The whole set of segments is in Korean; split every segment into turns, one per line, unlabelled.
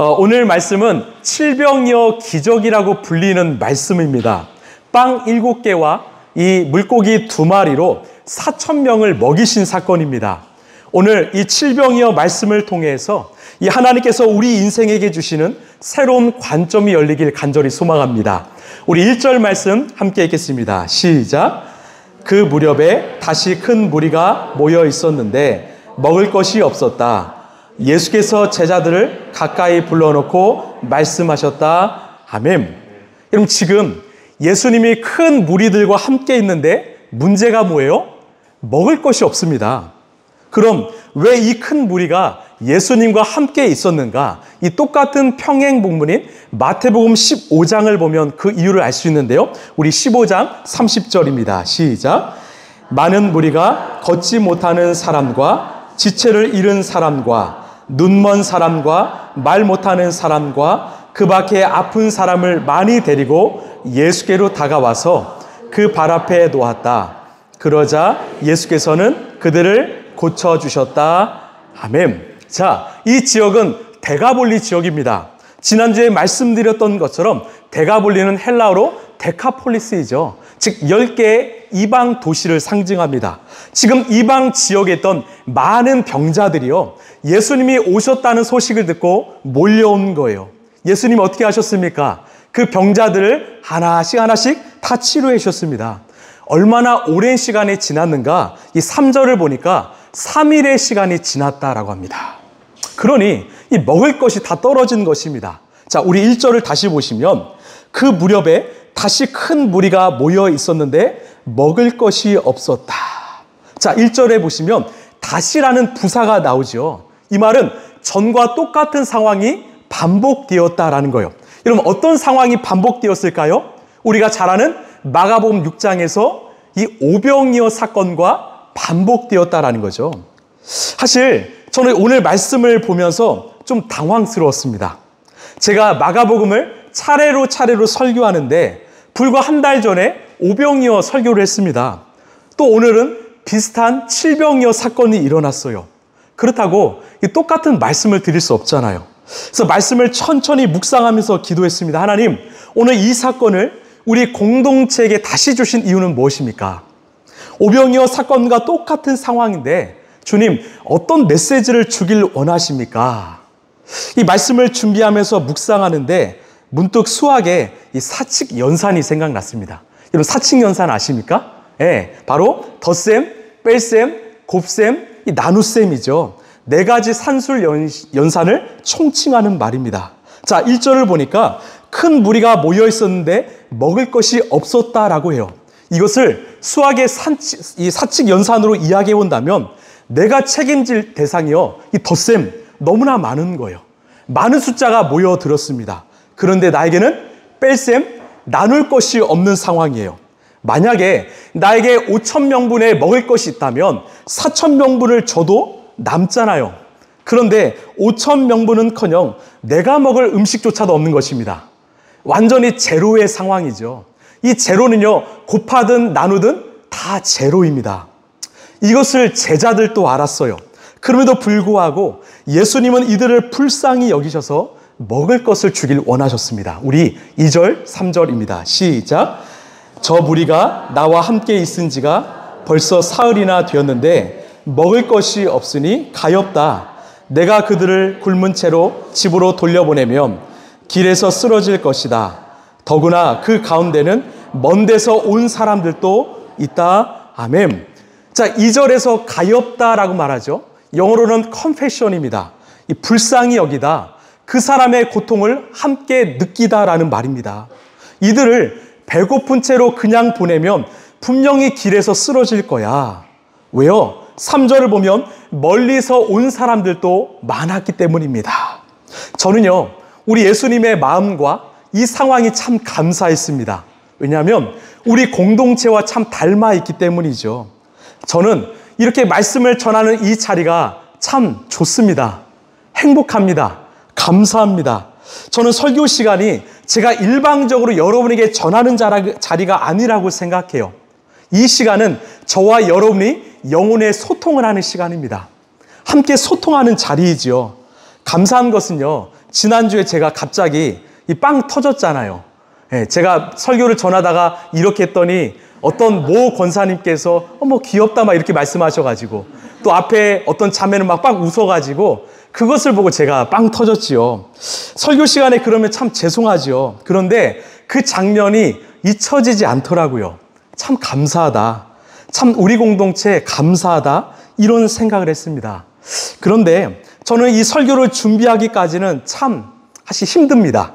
오늘 말씀은 칠병이어 기적이라고 불리는 말씀입니다. 빵 7개와 이 물고기 2마리로 4,000명을 먹이신 사건입니다. 오늘 이 칠병이어 말씀을 통해서 이 하나님께서 우리 인생에게 주시는 새로운 관점이 열리길 간절히 소망합니다. 우리 1절 말씀 함께 읽겠습니다. 시작. 그 무렵에 다시 큰 무리가 모여 있었는데 먹을 것이 없었다. 예수께서 제자들을 가까이 불러놓고 말씀하셨다. 아멘. 여러분, 지금 예수님이 큰 무리들과 함께 있는데 문제가 뭐예요? 먹을 것이 없습니다. 그럼 왜 이 큰 무리가 예수님과 함께 있었는가? 이 똑같은 평행 본문인 마태복음 15장을 보면 그 이유를 알 수 있는데요. 우리 15장 30절입니다. 시작. 많은 무리가 걷지 못하는 사람과 지체를 잃은 사람과 눈먼 사람과 말 못하는 사람과 그 밖에 아픈 사람을 많이 데리고 예수께로 다가와서 그 발 앞에 놓았다. 그러자 예수께서는 그들을 고쳐주셨다. 아멘. 자, 이 지역은 데가볼리 지역입니다. 지난주에 말씀드렸던 것처럼 데가볼리는 헬라어로 데카폴리스이죠. 즉 10개의 이방 도시를 상징합니다. 지금 이방 지역에 있던 많은 병자들이요, 예수님이 오셨다는 소식을 듣고 몰려온 거예요. 예수님 어떻게 하셨습니까? 그 병자들을 하나씩 다 치료해 주셨습니다. 얼마나 오랜 시간이 지났는가? 이 3절을 보니까 3일의 시간이 지났다라고 합니다. 그러니 이 먹을 것이 다 떨어진 것입니다. 자, 우리 1절을 다시 보시면 그 무렵에 다시 큰 무리가 모여 있었는데 먹을 것이 없었다. 자, 1절에 보시면 다시라는 부사가 나오죠. 이 말은 전과 똑같은 상황이 반복되었다라는 거예요. 여러분, 어떤 상황이 반복되었을까요? 우리가 잘 아는 마가복음 6장에서 이 오병이어 사건과 반복되었다라는 거죠. 사실 저는 오늘 말씀을 보면서 좀 당황스러웠습니다. 제가 마가복음을 차례로 설교하는데 불과 한 달 전에 오병이어 설교를 했습니다. 또 오늘은 비슷한 칠병이어 사건이 일어났어요. 그렇다고 똑같은 말씀을 드릴 수 없잖아요. 그래서 말씀을 천천히 묵상하면서 기도했습니다. 하나님, 오늘 이 사건을 우리 공동체에게 다시 주신 이유는 무엇입니까? 오병이어 사건과 똑같은 상황인데 주님, 어떤 메시지를 주길 원하십니까? 이 말씀을 준비하면서 묵상하는데 문득 수학에 이 사칙연산이 생각났습니다. 여러분, 사칙연산 아십니까? 네, 바로 덧셈, 뺄셈, 곱셈, 이 나눗셈이죠. 4가지 산술 연산을 총칭하는 말입니다. 자, 1절을 보니까 큰 무리가 모여 있었는데 먹을 것이 없었다라고 해요. 이것을 수학의 이 사칙연산으로 이야기해 본다면 내가 책임질 대상이요, 이 덧셈 너무나 많은 거예요. 많은 숫자가 모여들었습니다. 그런데 나에게는 뺄셈, 나눌 것이 없는 상황이에요. 만약에 나에게 5,000명분에 먹을 것이 있다면 4,000명분을 줘도 남잖아요. 그런데 5,000명분은커녕 내가 먹을 음식조차도 없는 것입니다. 완전히 제로의 상황이죠. 이 제로는요, 곱하든 나누든 다 제로입니다. 이것을 제자들도 알았어요. 그럼에도 불구하고 예수님은 이들을 불쌍히 여기셔서 먹을 것을 주길 원하셨습니다. 우리 2절, 3절입니다. 시작. 저 무리가 나와 함께 있은 지가 벌써 사흘이나 되었는데 먹을 것이 없으니 가엾다. 내가 그들을 굶은 채로 집으로 돌려보내면 길에서 쓰러질 것이다. 더구나 그 가운데는 먼 데서 온 사람들도 있다. 아멘. 자, 2절에서 가엾다라고 말하죠. 영어로는 confession입니다. 이 불쌍히 여기다, 그 사람의 고통을 함께 느끼다라는 말입니다. 이들을 배고픈 채로 그냥 보내면 분명히 길에서 쓰러질 거야. 왜요? 3절을 보면 멀리서 온 사람들도 많았기 때문입니다. 저는요, 우리 예수님의 마음과 이 상황이 참 감사했습니다. 왜냐하면 우리 공동체와 참 닮아 있기 때문이죠. 저는 이렇게 말씀을 전하는 이 자리가 참 좋습니다. 행복합니다. 감사합니다. 저는 설교 시간이 제가 일방적으로 여러분에게 전하는 자리가 아니라고 생각해요. 이 시간은 저와 여러분이 영혼의 소통을 하는 시간입니다. 함께 소통하는 자리이지요. 감사한 것은요, 지난주에 제가 갑자기 이 빵 터졌잖아요. 예, 제가 설교를 전하다가 이렇게 했더니 어떤 모 권사님께서 어머 귀엽다 막 이렇게 말씀하셔가지고 또 앞에 어떤 자매는 막 웃어가지고 그것을 보고 제가 빵 터졌지요. 설교 시간에 그러면 참 죄송하지요. 그런데 그 장면이 잊혀지지 않더라고요. 참 감사하다. 참 우리 공동체 감사하다. 이런 생각을 했습니다. 그런데 저는 이 설교를 준비하기까지는 참 사실 힘듭니다.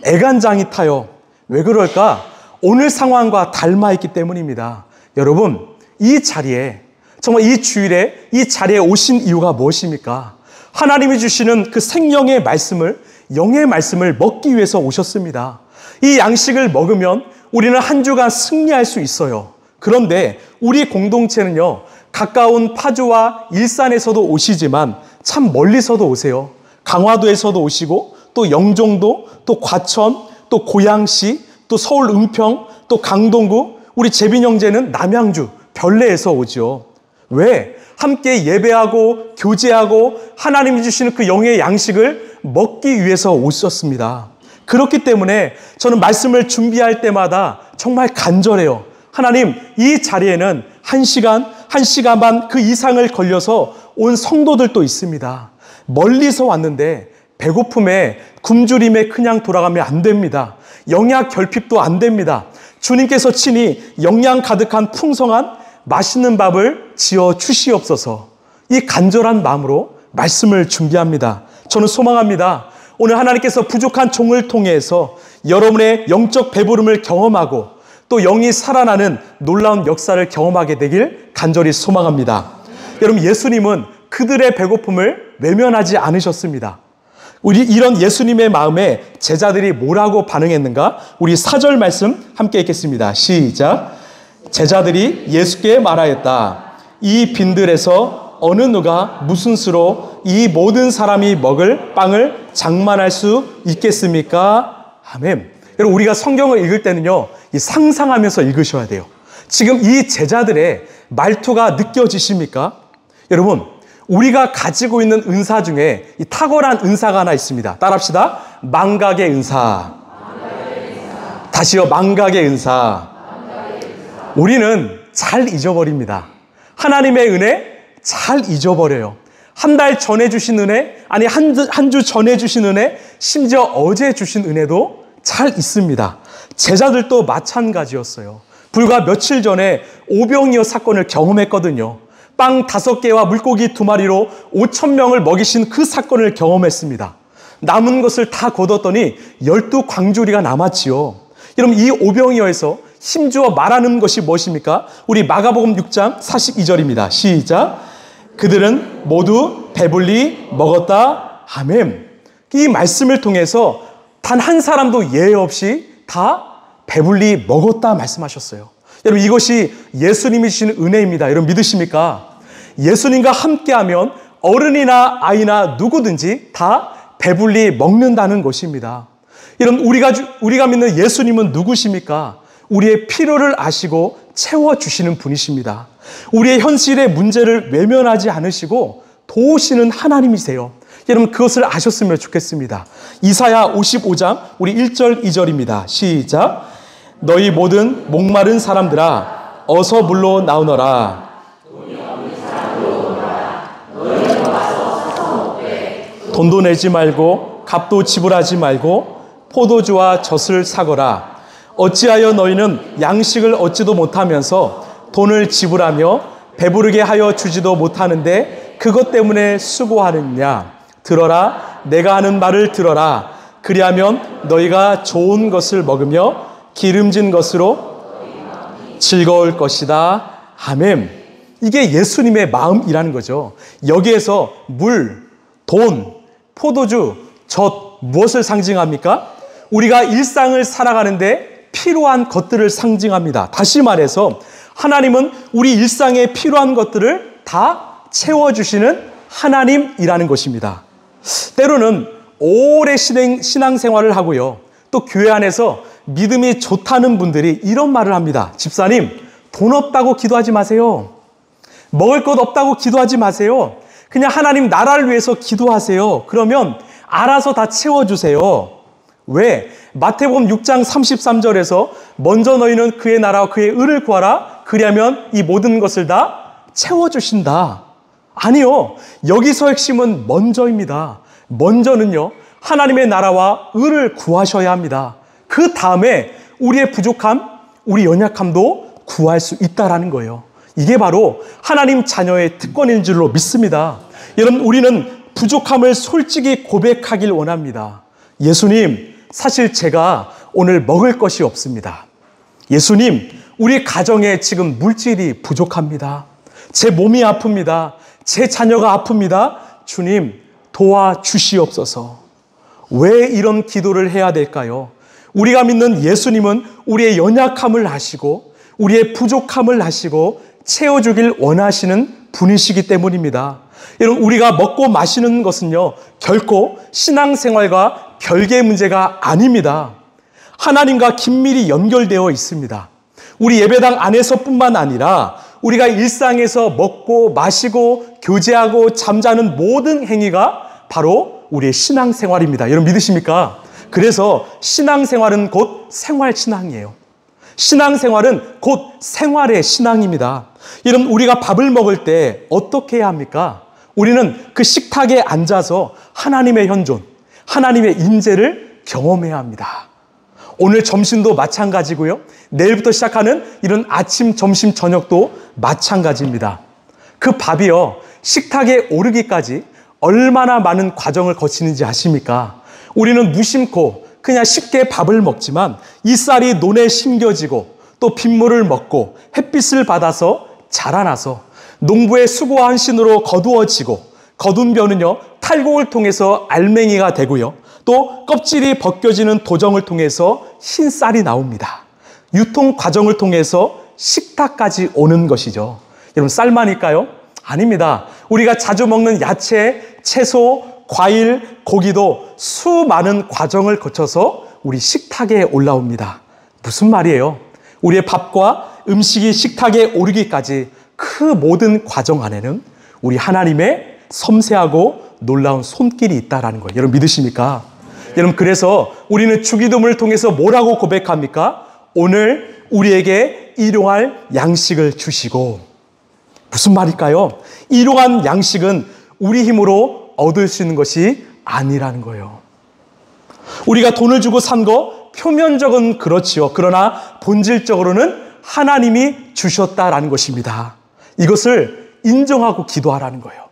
애간장이 타요. 왜 그럴까? 오늘 상황과 닮아있기 때문입니다. 여러분, 이 자리에 정말 이 주일에 이 자리에 오신 이유가 무엇입니까? 하나님이 주시는 그 생명의 말씀을, 영의 말씀을 먹기 위해서 오셨습니다. 이 양식을 먹으면 우리는 한 주간 승리할 수 있어요. 그런데 우리 공동체는요, 가까운 파주와 일산에서도 오시지만 참 멀리서도 오세요. 강화도에서도 오시고 또 영종도, 또 과천, 또 고양시, 또 서울 은평, 또 강동구, 우리 재빈 형제는 남양주, 별내에서 오죠. 왜? 함께 예배하고 교제하고 하나님이 주시는 그 영의 양식을 먹기 위해서 오셨습니다. 그렇기 때문에 저는 말씀을 준비할 때마다 정말 간절해요. 하나님, 이 자리에는 1시간, 1시간 반 그 이상을 걸려서 온 성도들도 있습니다. 멀리서 왔는데 배고픔에 굶주림에 그냥 돌아가면 안 됩니다. 영양 결핍도 안 됩니다. 주님께서 친히 영양 가득한 풍성한 맛있는 밥을 지어 주시옵소서. 이 간절한 마음으로 말씀을 준비합니다. 저는 소망합니다. 오늘 하나님께서 부족한 종을 통해서 여러분의 영적 배부름을 경험하고 또 영이 살아나는 놀라운 역사를 경험하게 되길 간절히 소망합니다. 여러분, 예수님은 그들의 배고픔을 외면하지 않으셨습니다. 우리 이런 예수님의 마음에 제자들이 뭐라고 반응했는가? 우리 4절 말씀 함께 읽겠습니다. 시작. 제자들이 예수께 말하였다. 이 빈들에서 어느 누가 무슨 수로 이 모든 사람이 먹을 빵을 장만할 수 있겠습니까? 아멘. 여러분, 우리가 성경을 읽을 때는요, 이 상상하면서 읽으셔야 돼요. 지금 이 제자들의 말투가 느껴지십니까? 여러분, 우리가 가지고 있는 은사 중에 이 탁월한 은사가 하나 있습니다. 따라합시다. 망각의 은사. 다시요, 망각의 은사. 우리는 잘 잊어버립니다. 하나님의 은혜 잘 잊어버려요. 한 달 전에 주신 은혜, 아니 한 주 전에 주신 은혜, 심지어 어제 주신 은혜도 잘 있습니다. 제자들도 마찬가지였어요. 불과 며칠 전에 오병이어 사건을 경험했거든요. 빵 5개와 물고기 2마리로 5,000명을 먹이신 그 사건을 경험했습니다. 남은 것을 다 거뒀더니 12광주리가 남았지요. 여러분, 이 오병이어에서 힘주어 말하는 것이 무엇입니까? 우리 마가복음 6장 42절입니다. 시작. 그들은 모두 배불리 먹었다. 아멘. 이 말씀을 통해서 단 한 사람도 예외 없이 다 배불리 먹었다 말씀하셨어요. 여러분, 이것이 예수님이 주시는 은혜입니다. 여러분, 믿으십니까? 예수님과 함께하면 어른이나 아이나 누구든지 다 배불리 먹는다는 것입니다. 여러분, 우리가 믿는 예수님은 누구십니까? 우리의 필요를 아시고 채워주시는 분이십니다. 우리의 현실의 문제를 외면하지 않으시고 도우시는 하나님이세요. 여러분, 그것을 아셨으면 좋겠습니다. 이사야 55장 우리 1절 2절입니다. 시작. 너희 모든 목마른 사람들아 어서 물로 나오너라. 돈도 내지 말고 값도 지불하지 말고 포도주와 젖을 사거라. 어찌하여 너희는 양식을 얻지도 못하면서 돈을 지불하며 배부르게 하여 주지도 못하는데 그것 때문에 수고하느냐. 들어라. 내가 하는 말을 들어라. 그리하면 너희가 좋은 것을 먹으며 기름진 것으로 즐거울 것이다. 아멘. 이게 예수님의 마음이라는 거죠. 여기에서 물, 돈, 포도주, 젖 무엇을 상징합니까? 우리가 일상을 살아가는데 필요한 것들을 상징합니다. 다시 말해서 하나님은 우리 일상에 필요한 것들을 다 채워주시는 하나님이라는 것입니다. 때로는 오래 신앙생활을 하고요. 또 교회 안에서 믿음이 좋다는 분들이 이런 말을 합니다. 집사님, 돈 없다고 기도하지 마세요. 먹을 것 없다고 기도하지 마세요. 그냥 하나님 나라를 위해서 기도하세요. 그러면 알아서 다 채워주세요. 왜? 마태복음 6장 33절에서 먼저 너희는 그의 나라와 그의 의를 구하라. 그리하면 이 모든 것을 다 채워주신다. 아니요. 여기서 핵심은 먼저입니다. 먼저는요, 하나님의 나라와 의를 구하셔야 합니다. 그 다음에 우리의 부족함, 우리 연약함도 구할 수 있다라는 거예요. 이게 바로 하나님 자녀의 특권인 줄로 믿습니다. 여러분, 우리는 부족함을 솔직히 고백하길 원합니다. 예수님, 사실 제가 오늘 먹을 것이 없습니다. 예수님, 우리 가정에 지금 물질이 부족합니다. 제 몸이 아픕니다. 제 자녀가 아픕니다. 주님, 도와주시옵소서. 왜 이런 기도를 해야 될까요? 우리가 믿는 예수님은 우리의 연약함을 아시고 우리의 부족함을 아시고 채워주길 원하시는 분이시기 때문입니다. 여러분, 우리가 먹고 마시는 것은요, 결코 신앙생활과 별개의 문제가 아닙니다. 하나님과 긴밀히 연결되어 있습니다. 우리 예배당 안에서뿐만 아니라 우리가 일상에서 먹고 마시고 교제하고 잠자는 모든 행위가 바로 우리의 신앙생활입니다. 여러분 믿으십니까? 그래서 신앙생활은 곧 생활신앙이에요. 신앙생활은 곧 생활의 신앙입니다. 여러분, 우리가 밥을 먹을 때 어떻게 해야 합니까? 우리는 그 식탁에 앉아서 하나님의 현존, 하나님의 임재를 경험해야 합니다. 오늘 점심도 마찬가지고요. 내일부터 시작하는 이런 아침, 점심, 저녁도 마찬가지입니다. 그 밥이요, 식탁에 오르기까지 얼마나 많은 과정을 거치는지 아십니까? 우리는 무심코 그냥 쉽게 밥을 먹지만 이 쌀이 논에 심겨지고 또 빗물을 먹고 햇빛을 받아서 자라나서 농부의 수고한 신으로 거두어지고 거둔 벼는요, 탈곡을 통해서 알맹이가 되고요. 또 껍질이 벗겨지는 도정을 통해서 흰 쌀이 나옵니다. 유통 과정을 통해서 식탁까지 오는 것이죠. 여러분, 쌀만일까요? 아닙니다. 우리가 자주 먹는 야채, 채소, 과일, 고기도 수많은 과정을 거쳐서 우리 식탁에 올라옵니다. 무슨 말이에요? 우리의 밥과 음식이 식탁에 오르기까지 그 모든 과정 안에는 우리 하나님의 섬세하고 놀라운 손길이 있다라는 거예요. 여러분 믿으십니까? 여러분, 그래서 우리는 주기도문을 통해서 뭐라고 고백합니까? 오늘 우리에게 일용할 양식을 주시고. 무슨 말일까요? 일용한 양식은 우리 힘으로 얻을 수 있는 것이 아니라는 거예요. 우리가 돈을 주고 산 거 표면적은 그렇지요. 그러나 본질적으로는 하나님이 주셨다라는 것입니다. 이것을 인정하고 기도하라는 거예요.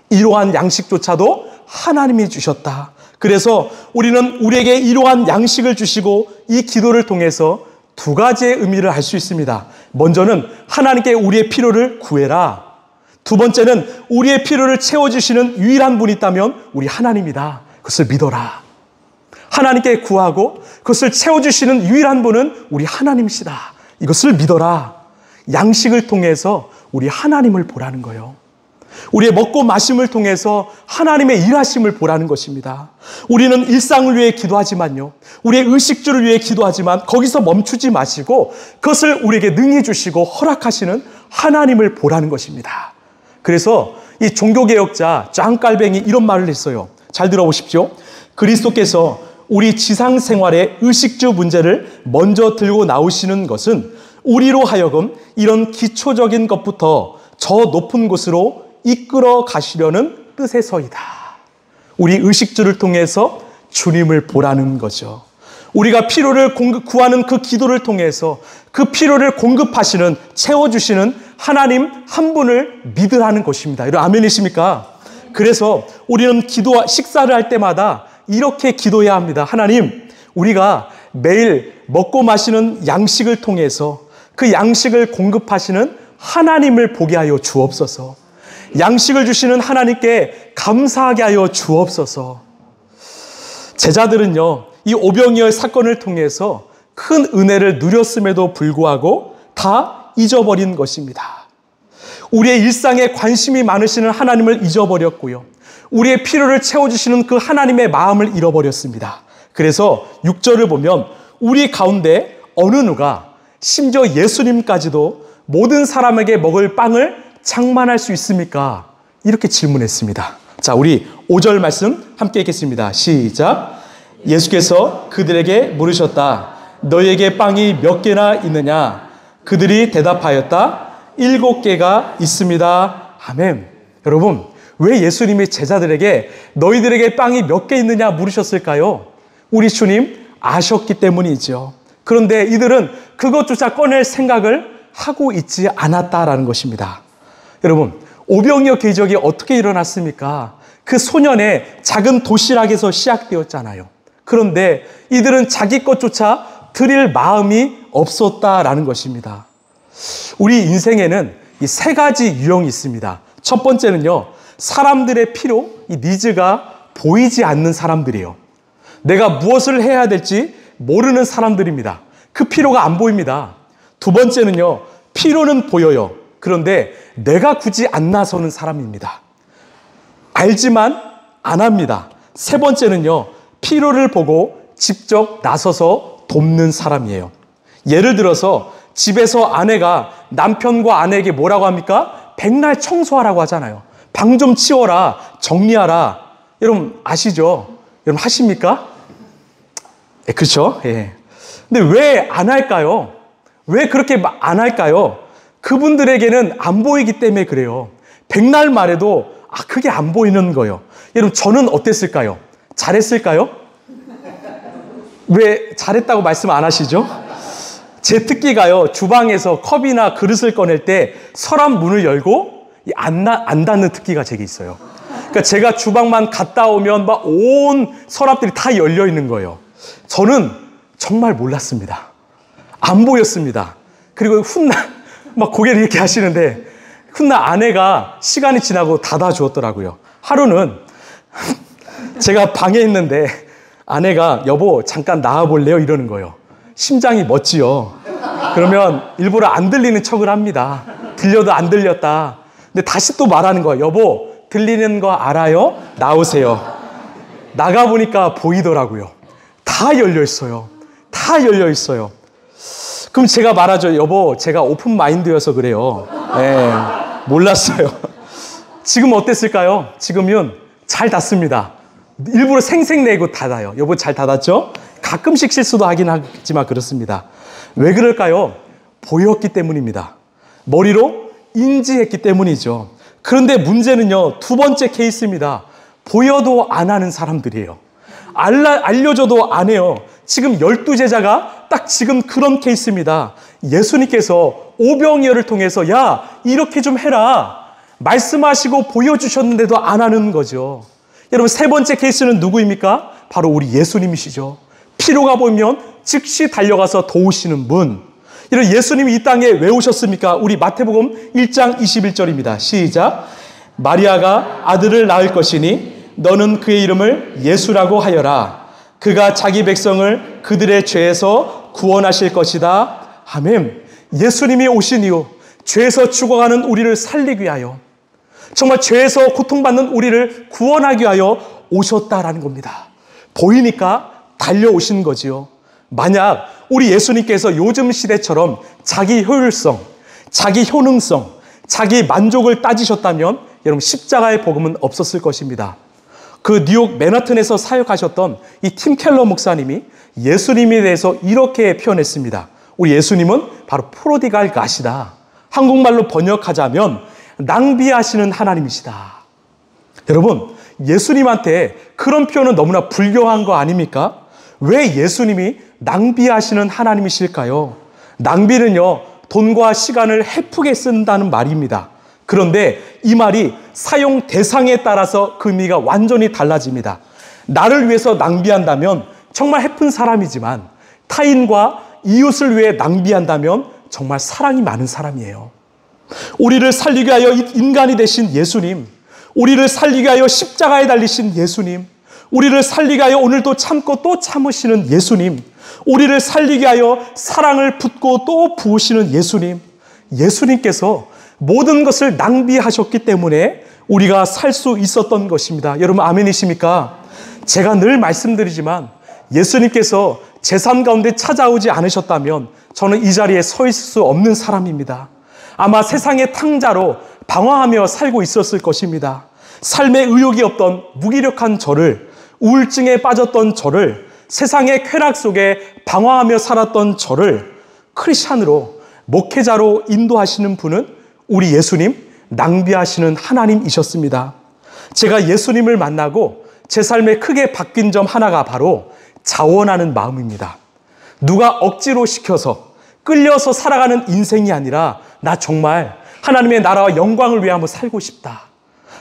이러한 양식조차도 하나님이 주셨다. 그래서 우리는 우리에게 이러한 양식을 주시고 이 기도를 통해서 두 가지의 의미를 알 수 있습니다. 먼저는 하나님께 우리의 필요를 구해라. 두 번째는 우리의 필요를 채워주시는 유일한 분이 있다면 우리 하나님이다. 그것을 믿어라. 하나님께 구하고 그것을 채워주시는 유일한 분은 우리 하나님이시다. 이것을 믿어라. 양식을 통해서 우리 하나님을 보라는 거예요. 우리의 먹고 마심을 통해서 하나님의 일하심을 보라는 것입니다. 우리는 일상을 위해 기도하지만요, 우리의 의식주를 위해 기도하지만 거기서 멈추지 마시고 그것을 우리에게 능히 주시고 허락하시는 하나님을 보라는 것입니다. 그래서 이 종교개혁자 짱깔뱅이 이런 말을 했어요. 잘 들어보십시오. 그리스도께서 우리 지상생활의 의식주 문제를 먼저 들고 나오시는 것은 우리로 하여금 이런 기초적인 것부터 저 높은 곳으로 이끌어 가시려는 뜻에서이다. 우리 의식주를 통해서 주님을 보라는 거죠. 우리가 필요를 구하는 그 기도를 통해서 그 필요를 공급하시는, 채워주시는 하나님 한 분을 믿으라는 것입니다. 여러분 아멘이십니까? 그래서 우리는 식사를 할 때마다 이렇게 기도해야 합니다. 하나님, 우리가 매일 먹고 마시는 양식을 통해서 그 양식을 공급하시는 하나님을 보게 하여 주옵소서. 양식을 주시는 하나님께 감사하게 하여 주옵소서. 제자들은요, 이 오병이어 사건을 통해서 큰 은혜를 누렸음에도 불구하고 다 잊어버린 것입니다. 우리의 일상에 관심이 많으시는 하나님을 잊어버렸고요, 우리의 필요를 채워주시는 그 하나님의 마음을 잃어버렸습니다. 그래서 6절을 보면 우리 가운데 어느 누가, 심지어 예수님까지도 모든 사람에게 먹을 빵을 장만할 수 있습니까? 이렇게 질문했습니다. 자, 우리 5절 말씀 함께 읽겠습니다. 시작. 예수께서 그들에게 물으셨다. 너희에게 빵이 몇 개나 있느냐? 그들이 대답하였다. 7개가 있습니다. 아멘. 여러분, 왜 예수님이 제자들에게 너희들에게 빵이 몇 개 있느냐 물으셨을까요? 우리 주님 아셨기 때문이죠. 그런데 이들은 그것조차 꺼낼 생각을 하고 있지 않았다라는 것입니다. 여러분, 오병이어 기적이 어떻게 일어났습니까? 그 소년의 작은 도시락에서 시작되었잖아요. 그런데 이들은 자기 것조차 드릴 마음이 없었다라는 것입니다. 우리 인생에는 이 3가지 유형이 있습니다. 첫 번째는요, 사람들의 필요, 이 니즈가 보이지 않는 사람들이에요. 내가 무엇을 해야 될지 모르는 사람들입니다. 그 필요가 안 보입니다. 두 번째는요, 필요는 보여요. 그런데 내가 굳이 안 나서는 사람입니다. 알지만 안 합니다. 세 번째는요, 필요를 보고 직접 나서서 돕는 사람이에요. 예를 들어서 집에서 아내가 남편과 아내에게 뭐라고 합니까? 백날 청소하라고 하잖아요. 방 좀 치워라, 정리하라. 여러분 아시죠? 여러분 하십니까? 그렇죠? 예. 근데 왜 안 할까요? 왜 그렇게 안 할까요? 그분들에게는 안 보이기 때문에 그래요. 백날 말해도 그게 안 보이는 거예요. 여러분 저는 어땠을까요? 잘했을까요? 왜 잘했다고 말씀 안 하시죠? 제 특기가요, 주방에서 컵이나 그릇을 꺼낼 때 서랍 문을 열고 안 닫는 특기가 제게 있어요. 그러니까 제가 주방만 갔다 오면 막 온 서랍들이 다 열려 있는 거예요. 저는 정말 몰랐습니다. 안 보였습니다. 그리고 훗날 막 고개를 이렇게 하시는데 훗날 아내가 시간이 지나고 닫아 주었더라고요. 하루는 제가 방에 있는데 아내가 여보 잠깐 나와 볼래요? 이러는 거예요. 심장이 멎지요. 그러면 일부러 안 들리는 척을 합니다. 들려도 안 들렸다. 근데 다시 또 말하는 거예요. 여보 들리는 거 알아요? 나오세요. 나가보니까 보이더라고요. 다 열려 있어요. 다 열려 있어요. 그럼 제가 말하죠. 여보 제가 오픈 마인드여서 그래요. 네, 몰랐어요. 지금 어땠을까요? 지금은 잘 닫습니다. 일부러 생색내고 닫아요. 여보 잘 닫았죠? 가끔씩 실수도 하긴 하지만 그렇습니다. 왜 그럴까요? 보였기 때문입니다. 머리로 인지했기 때문이죠. 그런데 문제는요, 두 번째 케이스입니다. 보여도 안 하는 사람들이에요. 알려줘도 안 해요. 지금 12제자가 딱 지금 그런 케이스입니다. 예수님께서 오병이어를 통해서 야 이렇게 좀 해라 말씀하시고 보여주셨는데도 안 하는 거죠. 여러분 세 번째 케이스는 누구입니까? 바로 우리 예수님이시죠. 필요가 보이면 즉시 달려가서 도우시는 분. 이런 예수님이 이 땅에 왜 오셨습니까? 우리 마태복음 1장 21절입니다. 시작. 마리아가 아들을 낳을 것이니 너는 그의 이름을 예수라고 하여라. 그가 자기 백성을 그들의 죄에서 구원하실 것이다. 아멘. 예수님이 오신 이유, 죄에서 죽어가는 우리를 살리기 위하여, 정말 죄에서 고통받는 우리를 구원하기 위하여 오셨다라는 겁니다. 보이니까 달려오신 거지요. 만약 우리 예수님께서 요즘 시대처럼 자기 효율성, 자기 효능성, 자기 만족을 따지셨다면 여러분 십자가의 복음은 없었을 것입니다. 그 뉴욕 맨하튼에서 사역하셨던 이 팀 켈러 목사님이 예수님에 대해서 이렇게 표현했습니다. 우리 예수님은 바로 프로디갈 갓이다. 한국말로 번역하자면 낭비하시는 하나님이시다. 여러분 예수님한테 그런 표현은 너무나 불교한 거 아닙니까? 왜 예수님이 낭비하시는 하나님이실까요? 낭비는요, 돈과 시간을 헤프게 쓴다는 말입니다. 그런데 이 말이 사용 대상에 따라서 그 의미가 완전히 달라집니다. 나를 위해서 낭비한다면 정말 헤픈 사람이지만 타인과 이웃을 위해 낭비한다면 정말 사랑이 많은 사람이에요. 우리를 살리기 위하여 인간이 되신 예수님, 우리를 살리기 위하여 십자가에 달리신 예수님, 우리를 살리기 위하여 오늘도 참고 또 참으시는 예수님, 우리를 살리기 위하여 사랑을 붓고 또 부으시는 예수님, 예수님께서 모든 것을 낭비하셨기 때문에 우리가 살 수 있었던 것입니다. 여러분 아멘이십니까? 제가 늘 말씀드리지만 예수님께서 제 삶 가운데 찾아오지 않으셨다면 저는 이 자리에 서 있을 수 없는 사람입니다. 아마 세상의 탕자로 방황하며 살고 있었을 것입니다. 삶의 의욕이 없던 무기력한 저를, 우울증에 빠졌던 저를, 세상의 쾌락 속에 방황하며 살았던 저를 크리스찬으로, 목회자로 인도하시는 분은 우리 예수님, 낭비하시는 하나님이셨습니다. 제가 예수님을 만나고 제 삶에 크게 바뀐 점 하나가 바로 자원하는 마음입니다. 누가 억지로 시켜서 끌려서 살아가는 인생이 아니라 나 정말 하나님의 나라와 영광을 위해 한번 살고 싶다.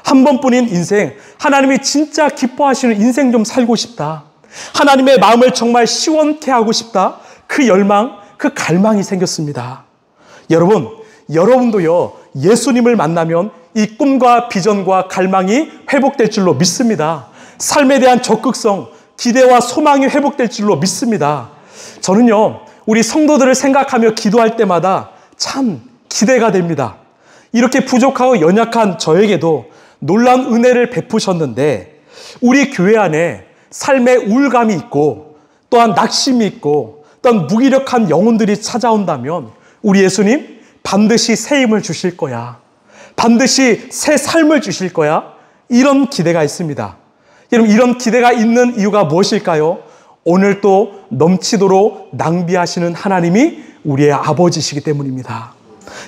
한 번뿐인 인생, 하나님이 진짜 기뻐하시는 인생 좀 살고 싶다. 하나님의 마음을 정말 시원케 하고 싶다. 그 열망, 그 갈망이 생겼습니다. 여러분도요, 예수님을 만나면 이 꿈과 비전과 갈망이 회복될 줄로 믿습니다. 삶에 대한 적극성, 기대와 소망이 회복될 줄로 믿습니다. 저는요, 우리 성도들을 생각하며 기도할 때마다 참 기대가 됩니다. 이렇게 부족하고 연약한 저에게도 놀라운 은혜를 베푸셨는데, 우리 교회 안에 삶의 우울감이 있고 또한 낙심이 있고 또한 무기력한 영혼들이 찾아온다면 우리 예수님 반드시 새 힘을 주실 거야. 반드시 새 삶을 주실 거야. 이런 기대가 있습니다. 여러분, 이런 기대가 있는 이유가 무엇일까요? 오늘 또 넘치도록 낭비하시는 하나님이 우리의 아버지시기 때문입니다.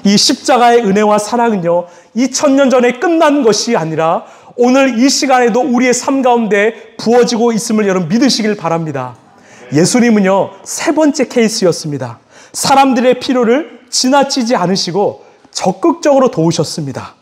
이 십자가의 은혜와 사랑은요, 2000년 전에 끝난 것이 아니라 오늘 이 시간에도 우리의 삶 가운데 부어지고 있음을 여러분 믿으시길 바랍니다. 예수님은요, 세 번째 케이스였습니다. 사람들의 필요를 지나치지 않으시고 적극적으로 도우셨습니다.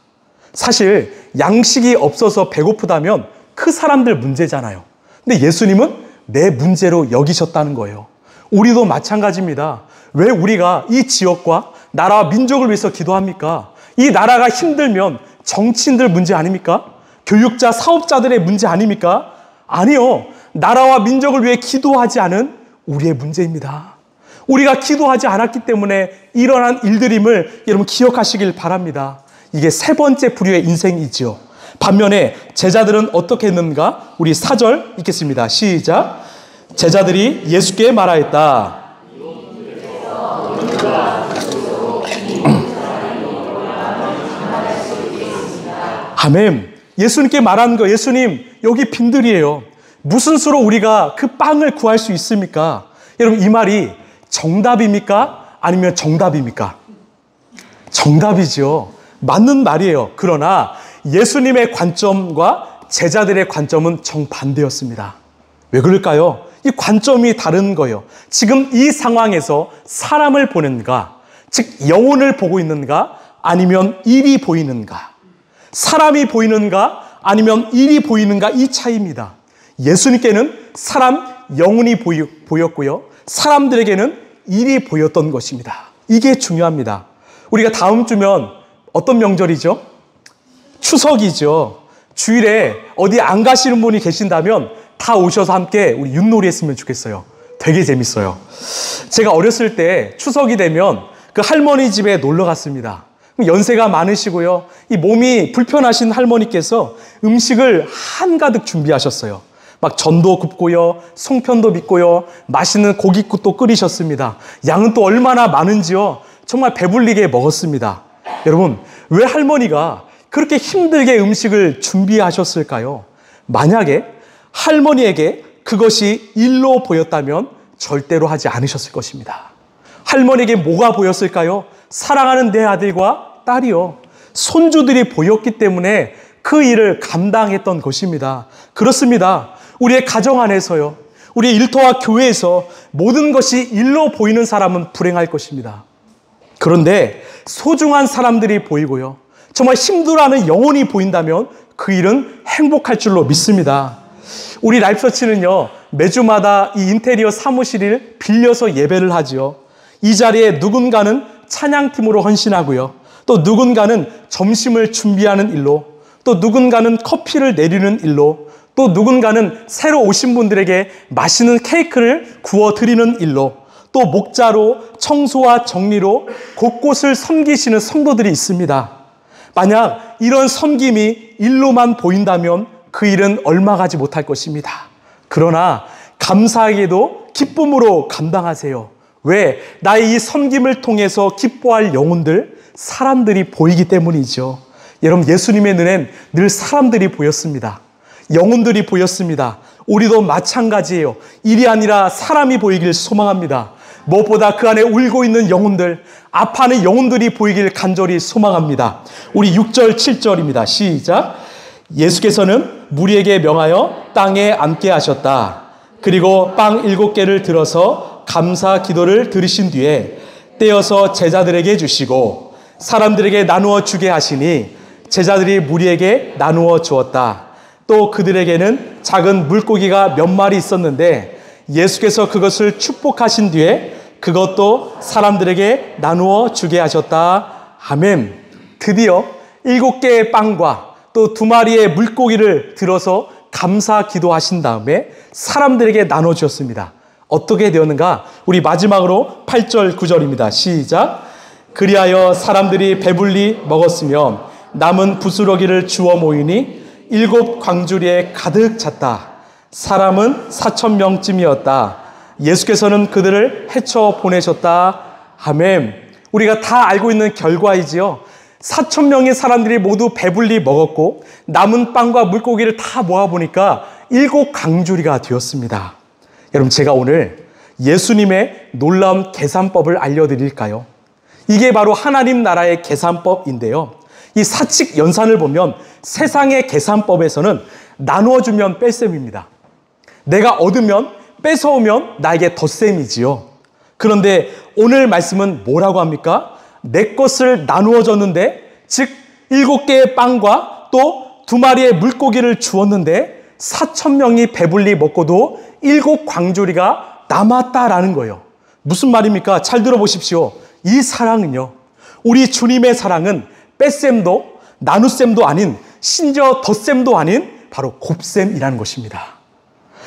사실 양식이 없어서 배고프다면 그 사람들 문제잖아요. 근데 예수님은 내 문제로 여기셨다는 거예요. 우리도 마찬가지입니다. 왜 우리가 이 지역과 나라와 민족을 위해서 기도합니까? 이 나라가 힘들면 정치인들 문제 아닙니까? 교육자, 사업자들의 문제 아닙니까? 아니요. 나라와 민족을 위해 기도하지 않은 우리의 문제입니다. 우리가 기도하지 않았기 때문에 일어난 일들임을 여러분 기억하시길 바랍니다. 이게 세 번째 부류의 인생이지요. 반면에 제자들은 어떻게 했는가? 우리 4절 읽겠습니다. 시작. 제자들이 예수께 말하였다. 아멘. 예수님께 말한 거, 예수님 여기 빈들이에요. 무슨 수로 우리가 그 빵을 구할 수 있습니까? 여러분, 이 말이 정답입니까? 아니면 정답입니까? 정답이죠. 맞는 말이에요. 그러나 예수님의 관점과 제자들의 관점은 정반대였습니다. 왜 그럴까요? 이 관점이 다른 거예요. 지금 이 상황에서 사람을 보는가, 즉 영혼을 보고 있는가, 아니면 일이 보이는가. 사람이 보이는가, 아니면 일이 보이는가, 이 차이입니다. 예수님께는 사람, 영혼이 보였고요. 사람들에게는 일이 보였던 것입니다. 이게 중요합니다. 우리가 다음 주면 어떤 명절이죠? 추석이죠. 주일에 어디 안 가시는 분이 계신다면 다 오셔서 함께 우리 윷놀이 했으면 좋겠어요. 되게 재밌어요. 제가 어렸을 때 추석이 되면 그 할머니 집에 놀러 갔습니다. 연세가 많으시고요. 이 몸이 불편하신 할머니께서 음식을 한가득 준비하셨어요. 막 전도 굽고요. 송편도 빚고요. 맛있는 고깃국도 끓이셨습니다. 양은 또 얼마나 많은지요. 정말 배불리게 먹었습니다. 여러분, 왜 할머니가 그렇게 힘들게 음식을 준비하셨을까요? 만약에 할머니에게 그것이 일로 보였다면 절대로 하지 않으셨을 것입니다. 할머니에게 뭐가 보였을까요? 사랑하는 내 아들과 딸이요. 손주들이 보였기 때문에 그 일을 감당했던 것입니다. 그렇습니다. 우리의 가정 안에서요. 우리의 일터와 교회에서 모든 것이 일로 보이는 사람은 불행할 것입니다. 그런데 소중한 사람들이 보이고요. 정말 힘들어하는 영혼이 보인다면 그 일은 행복할 줄로 믿습니다. 우리 라이프처치는요, 매주마다 이 인테리어 사무실을 빌려서 예배를 하죠. 이 자리에 누군가는 찬양팀으로 헌신하고요. 또 누군가는 점심을 준비하는 일로, 또 누군가는 커피를 내리는 일로, 또 누군가는 새로 오신 분들에게 맛있는 케이크를 구워드리는 일로, 또 목자로 청소와 정리로 곳곳을 섬기시는 성도들이 있습니다. 만약 이런 섬김이 일로만 보인다면 그 일은 얼마 가지 못할 것입니다. 그러나 감사하게도 기쁨으로 감당하세요. 왜? 나의 이 섬김을 통해서 기뻐할 영혼들, 사람들이 보이기 때문이죠. 여러분, 예수님의 눈엔 늘 사람들이 보였습니다. 영혼들이 보였습니다. 우리도 마찬가지예요. 일이 아니라 사람이 보이길 소망합니다. 무엇보다 그 안에 울고 있는 영혼들, 아파하는 영혼들이 보이길 간절히 소망합니다. 우리 6절, 7절입니다. 시작. 예수께서는 무리에게 명하여 땅에 앉게 하셨다. 그리고 빵 7개를 들어서 감사 기도를 들으신 뒤에 떼어서 제자들에게 주시고 사람들에게 나누어 주게 하시니 제자들이 무리에게 나누어 주었다. 또 그들에게는 작은 물고기가 몇 마리 있었는데 예수께서 그것을 축복하신 뒤에 그것도 사람들에게 나누어 주게 하셨다. 아멘. 드디어 7개의 빵과 또 2마리의 물고기를 들어서 감사 기도하신 다음에 사람들에게 나눠주었습니다. 어떻게 되었는가? 우리 마지막으로 8절, 9절입니다. 시작. 그리하여 사람들이 배불리 먹었으며 남은 부스러기를 주워 모이니 7 광주리에 가득 찼다. 사람은 4,000명쯤이었다. 예수께서는 그들을 헤쳐 보내셨다. 아멘. 우리가 다 알고 있는 결과이지요. 4,000명의 사람들이 모두 배불리 먹었고 남은 빵과 물고기를 다 모아보니까 7 광주리가 되었습니다. 여러분, 제가 오늘 예수님의 놀라운 계산법을 알려드릴까요? 이게 바로 하나님 나라의 계산법인데요. 이 사칙 연산을 보면 세상의 계산법에서는 나누어주면 뺄셈입니다. 내가 얻으면 뺏어오면 나에게 덧셈이지요. 그런데 오늘 말씀은 뭐라고 합니까? 내 것을 나누어 줬는데, 즉 7개의 빵과 또 2마리의 물고기를 주었는데 4,000명이 배불리 먹고도 7 광주리가 남았다라는 거예요. 무슨 말입니까? 잘 들어보십시오. 이 사랑은요, 우리 주님의 사랑은 뺄셈도 나눗셈도 아닌, 심지어 덧셈도 아닌 바로 곱셈이라는 것입니다.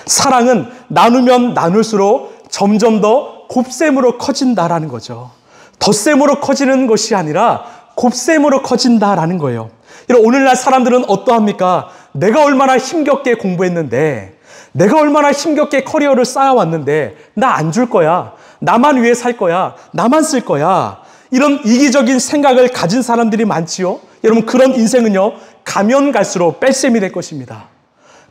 사랑은 나누면 나눌수록 점점 더 곱셈으로 커진다라는 거죠. 덧셈으로 커지는 것이 아니라 곱셈으로 커진다라는 거예요. 오늘날 사람들은 어떠합니까? 내가 얼마나 힘겹게 공부했는데, 내가 얼마나 힘겹게 커리어를 쌓아왔는데 나 안 줄 거야, 나만 위해 살 거야, 나만 쓸 거야, 이런 이기적인 생각을 가진 사람들이 많지요. 여러분, 그런 인생은요, 가면 갈수록 뺄셈이 될 것입니다.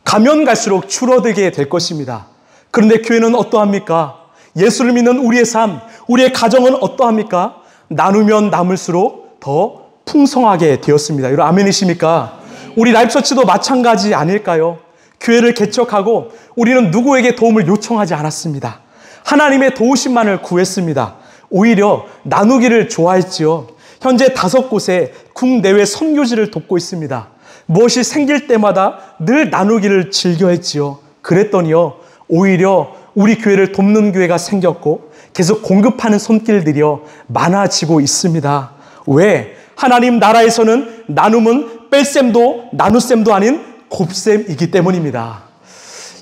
가면 갈수록 줄어들게 될 것입니다. 그런데 교회는 어떠합니까? 예수를 믿는 우리의 삶, 우리의 가정은 어떠합니까? 나누면 남을수록 더 풍성하게 되었습니다. 여러분, 아멘이십니까? 우리 라이프처치도 마찬가지 아닐까요? 교회를 개척하고 우리는 누구에게 도움을 요청하지 않았습니다. 하나님의 도우심만을 구했습니다. 오히려 나누기를 좋아했지요. 현재 5곳에 국내외 선교지를 돕고 있습니다. 무엇이 생길 때마다 늘 나누기를 즐겨했지요. 그랬더니요, 오히려 우리 교회를 돕는 교회가 생겼고 계속 공급하는 손길들이요 많아지고 있습니다. 왜? 하나님 나라에서는 나눔은 뺄셈도 나눗셈도 아닌 곱셈이기 때문입니다.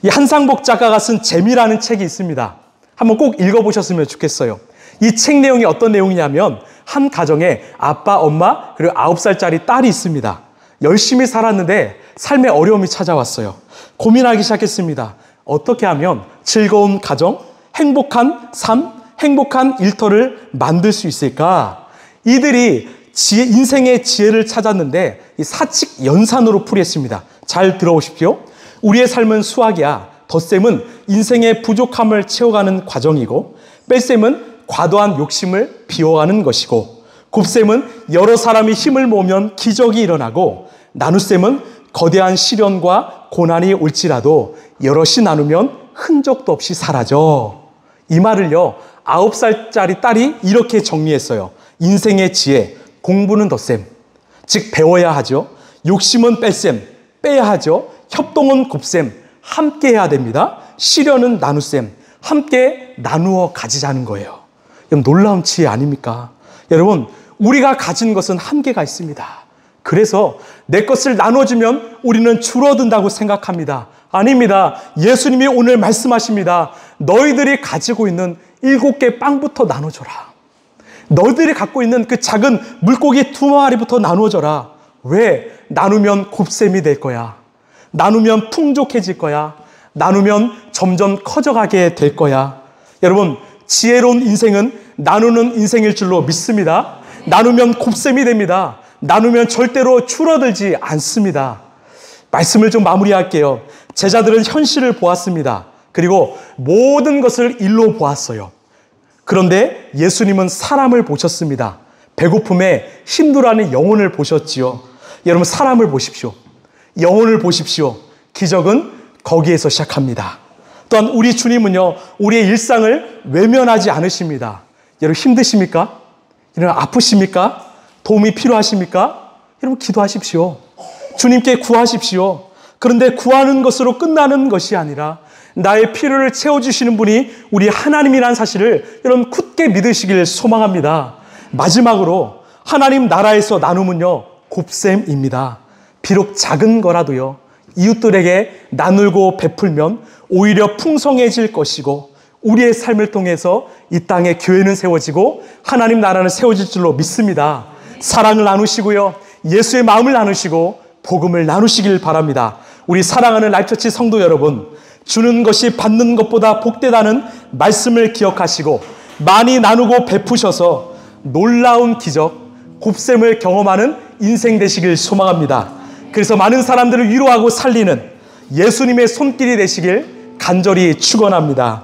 이 한상복 작가가 쓴 재미라는 책이 있습니다. 한번 꼭 읽어보셨으면 좋겠어요. 이 책 내용이 어떤 내용이냐면, 한 가정에 아빠, 엄마, 그리고 9살짜리 딸이 있습니다. 열심히 살았는데 삶에 어려움이 찾아왔어요. 고민하기 시작했습니다. 어떻게 하면 즐거운 가정, 행복한 삶, 행복한 일터를 만들 수 있을까? 이들이 인생의 지혜를 찾았는데 이 사칙 연산으로 풀이했습니다. 잘 들어보십시오. 우리의 삶은 수학이야. 덧셈은 인생의 부족함을 채워가는 과정이고, 뺄셈은 과도한 욕심을 비워가는 것이고, 곱셈은 여러 사람이 힘을 모으면 기적이 일어나고, 나눗셈은 거대한 시련과 고난이 올지라도 여럿이 나누면 흔적도 없이 사라져. 이 말을요, 9살짜리 딸이 이렇게 정리했어요. 인생의 지혜, 공부는 덧셈, 즉 배워야 하죠. 욕심은 뺄셈, 빼야 하죠. 협동은 곱셈, 함께 해야 됩니다. 시련은 나눗셈, 함께 나누어 가지자는 거예요. 여러분, 놀라운 지혜 아닙니까? 여러분, 우리가 가진 것은 한계가 있습니다. 그래서 내 것을 나눠주면 우리는 줄어든다고 생각합니다. 아닙니다. 예수님이 오늘 말씀하십니다. 너희들이 가지고 있는 7개 빵부터 나눠줘라. 너희들이 갖고 있는 그 작은 물고기 2마리부터 나눠줘라. 왜? 나누면 곱셈이 될 거야. 나누면 풍족해질 거야. 나누면 점점 커져가게 될 거야. 여러분, 지혜로운 인생은 나누는 인생일 줄로 믿습니다. 나누면 곱셈이 됩니다. 나누면 절대로 줄어들지 않습니다. 말씀을 좀 마무리할게요. 제자들은 현실을 보았습니다. 그리고 모든 것을 일로 보았어요. 그런데 예수님은 사람을 보셨습니다. 배고픔에 힘들어하는 영혼을 보셨지요. 여러분, 사람을 보십시오. 영혼을 보십시오. 기적은 거기에서 시작합니다. 또한 우리 주님은요, 우리의 일상을 외면하지 않으십니다. 여러분, 힘드십니까? 여러분, 아프십니까? 도움이 필요하십니까? 여러분, 기도하십시오. 주님께 구하십시오. 그런데 구하는 것으로 끝나는 것이 아니라 나의 필요를 채워주시는 분이 우리 하나님이라는 사실을 여러분 굳게 믿으시길 소망합니다. 마지막으로 하나님 나라에서 나눔은요, 곱셈입니다. 비록 작은 거라도요, 이웃들에게 나누고 베풀면 오히려 풍성해질 것이고 우리의 삶을 통해서 이 땅에 교회는 세워지고 하나님 나라는 세워질 줄로 믿습니다. 사랑을 나누시고요, 예수의 마음을 나누시고 복음을 나누시길 바랍니다. 우리 사랑하는 라이프처치 성도 여러분, 주는 것이 받는 것보다 복되다는 말씀을 기억하시고 많이 나누고 베푸셔서 놀라운 기적, 곱셈을 경험하는 인생 되시길 소망합니다. 그래서 많은 사람들을 위로하고 살리는 예수님의 손길이 되시길 간절히 축원합니다.